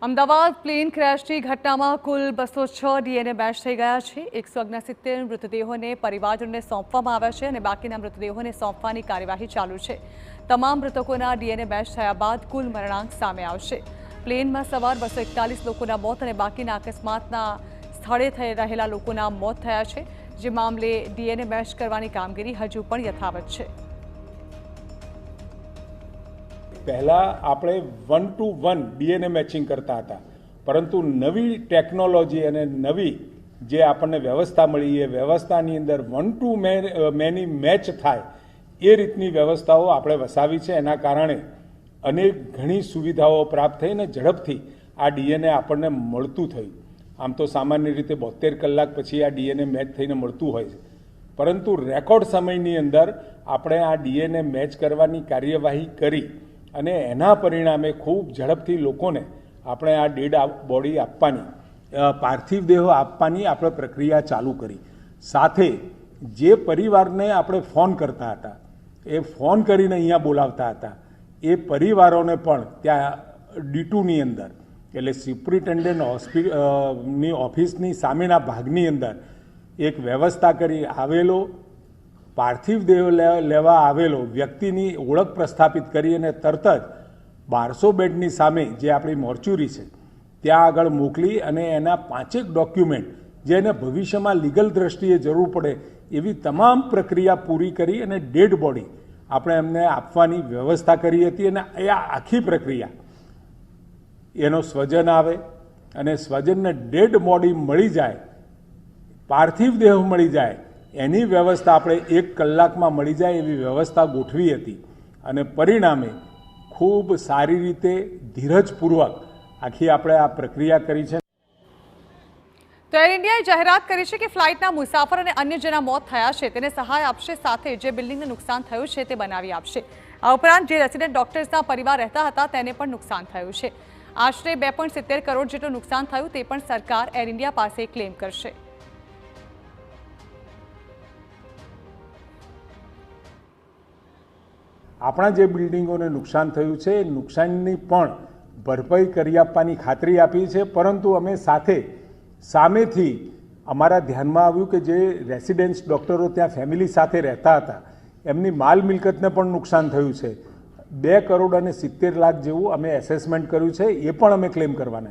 Ahmedabad plane ક્રેશની ઘટનામાં કુલ 206 DNA match થઈ ગયા છે। 169 મૃતદેહોને પરિવારજનોને સોંપવામાં આવ્યા છે અને બાકીના મૃતદેહોને સોંપવાની કાર્યવાહી ચાલુ છે। તમામ મૃતકોના ડીએનએ મેચ થયા બાદ કુલ મરણાંક સામે આવશે। પ્લેનમાં સવાર 241 લોકોના મોત અને બાકીના અકસ્માતના સ્થળે થઈ રહેલા લોકોના મોત થયા છે, જે મામલે ડીએનએ મેચ કરવાની કામગીરી હજુ પણ યથાવત છે। પહેલાં આપણે 1 to 1 ડીએનએ મેચિંગ કરતા હતા, પરંતુ નવી ટેકનોલોજી અને નવી જે આપણને વ્યવસ્થા મળી એ વ્યવસ્થાની અંદર 1 to મેની મેચ થાય એ રીતની વ્યવસ્થાઓ આપણે વસાવી છે। એના કારણે અનેક ઘણી સુવિધાઓ પ્રાપ્ત થઈને ઝડપથી આ ડીએનએ આપણને મળતું થયું। આમ તો સામાન્ય રીતે 72 કલાક પછી આ ડીએનએ મેચ થઈને મળતું હોય છે, પરંતુ રેકોર્ડ સમયની અંદર આપણે આ ડીએનએ મેચ કરવાની કાર્યવાહી કરી અને એના પરિણામે ખૂબ ઝડપથી લોકોને આપણે આ ડેડ બોડી આપવાની, પાર્થિવ દેહો આપવાની આપણે પ્રક્રિયા ચાલુ કરી। સાથે જે પરિવારને આપણે ફોન કરતા હતા, એ ફોન કરીને અહીંયા બોલાવતા હતા, એ પરિવારોને પણ ત્યાં D2ની અંદર, એટલે સુપ્રિન્ટેન્ડન્ટ ની ઓફિસની સામેના ભાગની અંદર એક વ્યવસ્થા કરી આવેલો પાર્થિવ દેહ લેવા આવેલો વ્યક્તિની ઓળખ પ્રસ્થાપિત કરી અને તરત જ 1200 બેડની સામે જે આપણી મોર્ચ્યુરી છે ત્યાં આગળ મોકલી અને એના 5 ડોક્યુમેન્ટ જેને ભવિષ્યમાં લીગલ દ્રષ્ટિએ જરૂર પડે એવી તમામ પ્રક્રિયા પૂરી કરી અને ડેડ બોડી આપણે એમને આપવાની વ્યવસ્થા કરી હતી। અને એ આખી પ્રક્રિયા એનો સ્વજન આવે અને સ્વજનને ડેડ બોડી મળી જાય, પાર્થિવ દેહ મળી જાય, એની વ્યવસ્થા આપણે 1 કલાકમાં મળી જાય એવી વ્યવસ્થા ગોઠવી હતી અને પરિણામે ખૂબ સારી રીતે ધીરજપૂર્વક આખી આપણે આ પ્રક્રિયા કરી છે। તો એર ઇન્ડિયાએ જાહેરાત કરી છે કે ફ્લાઇટના મુસાફર અને અન્ય જેના મોત થયા છે તેને સહાય આપશે, સાથે જે બિલ્ડિંગને નુકસાન થયું છે તે બનાવી આપશે। આ ઉપરાંત જે રેસિડેન્ટ ડોક્ટર્સના પરિવાર રહેતા હતા તેને પણ નુકસાન થયું છે। આશરે 2.70 કરોડ જેટલું નુકસાન થયું તે પણ સરકાર એર ઇન્ડિયા પાસે ક્લેમ કરશે। આપણા જે બિલ્ડિંગોને નુકસાન થયું છે એ નુકસાનની પણ ભરપાઈ કરી આપવાની ખાતરી આપી છે, પરંતુ અમે સામેથી અમારા ધ્યાનમાં આવ્યું કે જે રેસિડેન્સ ડૉક્ટરો ત્યાં ફેમિલી સાથે રહેતા હતા એમની માલ મિલકતને પણ નુકસાન થયું છે। 2 કરોડ અને 70 લાખ જેવું અમે એસેસમેન્ટ કર્યું છે, એ પણ અમે ક્લેમ કરવાના છે।